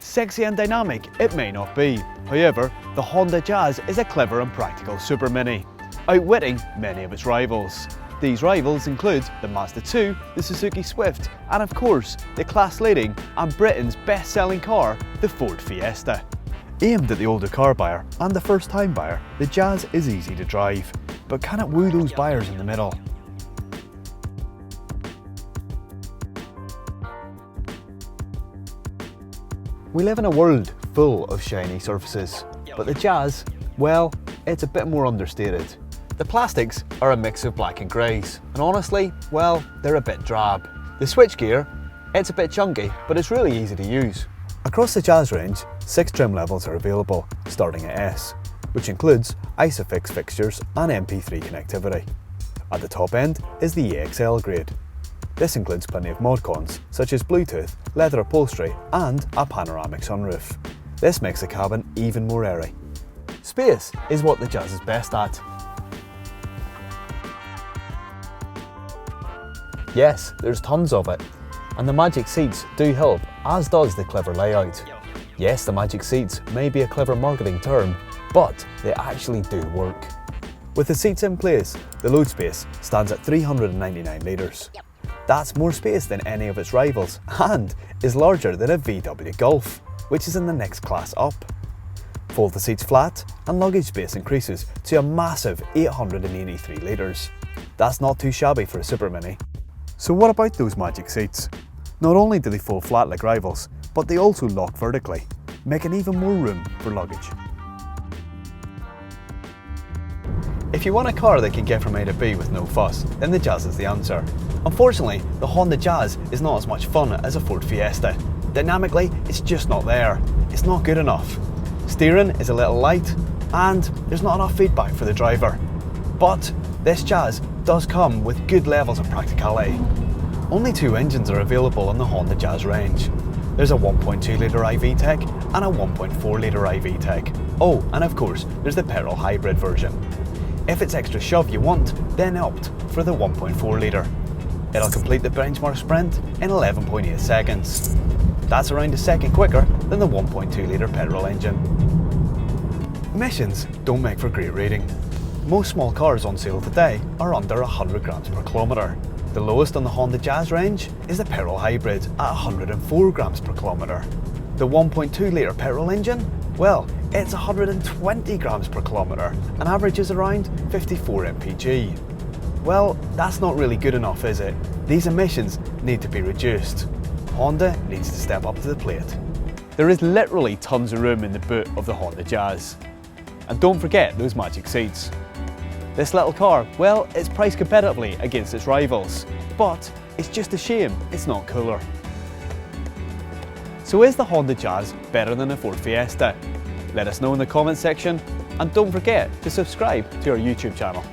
Sexy and dynamic it may not be, however, the Honda Jazz is a clever and practical supermini, outwitting many of its rivals. These rivals include the Mazda 2, the Suzuki Swift, and of course, the class-leading and Britain's best-selling car, the Ford Fiesta. Aimed at the older car buyer and the first-time buyer, the Jazz is easy to drive, but can it woo those buyers in the middle? We live in a world full of shiny surfaces, but the Jazz, well, it's a bit more understated. The plastics are a mix of black and greys, and honestly, well, they're a bit drab. The switchgear, it's a bit chunky, but it's really easy to use. Across the Jazz range, 6 trim levels are available, starting at S, which includes ISOFIX fixtures and MP3 connectivity. At the top end is the EXL grade. This includes plenty of mod cons, such as Bluetooth, leather upholstery, and a panoramic sunroof. This makes the cabin even more airy. Space is what the Jazz is best at. Yes, there's tons of it, and the magic seats do help, as does the clever layout. Yes, the magic seats may be a clever marketing term, but they actually do work. With the seats in place, the load space stands at 399 litres. That's more space than any of its rivals and is larger than a VW Golf, which is in the next class up. Fold the seats flat and luggage space increases to a massive 883 litres. That's not too shabby for a supermini. So what about those magic seats? Not only do they fold flat like rivals, but they also lock vertically, making even more room for luggage. If you want a car that can get from A to B with no fuss, then the Jazz is the answer. Unfortunately, the Honda Jazz is not as much fun as a Ford Fiesta. Dynamically, it's just not there. It's not good enough. Steering is a little light, and there's not enough feedback for the driver. But this Jazz does come with good levels of practicality. Only 2 engines are available on the Honda Jazz range. There's a 1.2 litre iVTEC and a 1.4 litre iVTEC. Oh, and of course, there's the petrol hybrid version. If it's extra shove you want, then opt for the 1.4 litre. It'll complete the benchmark sprint in 11.8 seconds. That's around a second quicker than the 1.2 litre petrol engine. Emissions don't make for great rating. Most small cars on sale today are under 100 grams per kilometre. The lowest on the Honda Jazz range is the petrol hybrid at 104 grams per kilometre. The 1.2 litre petrol engine, well, it's 120 grams per kilometre and averages around 54 mpg. Well, that's not really good enough, is it? These emissions need to be reduced. Honda needs to step up to the plate. There is literally tons of room in the boot of the Honda Jazz. And don't forget those magic seats. This little car, well, it's priced competitively against its rivals, but it's just a shame it's not cooler. So is the Honda Jazz better than the Ford Fiesta? Let us know in the comments section, and don't forget to subscribe to our YouTube channel.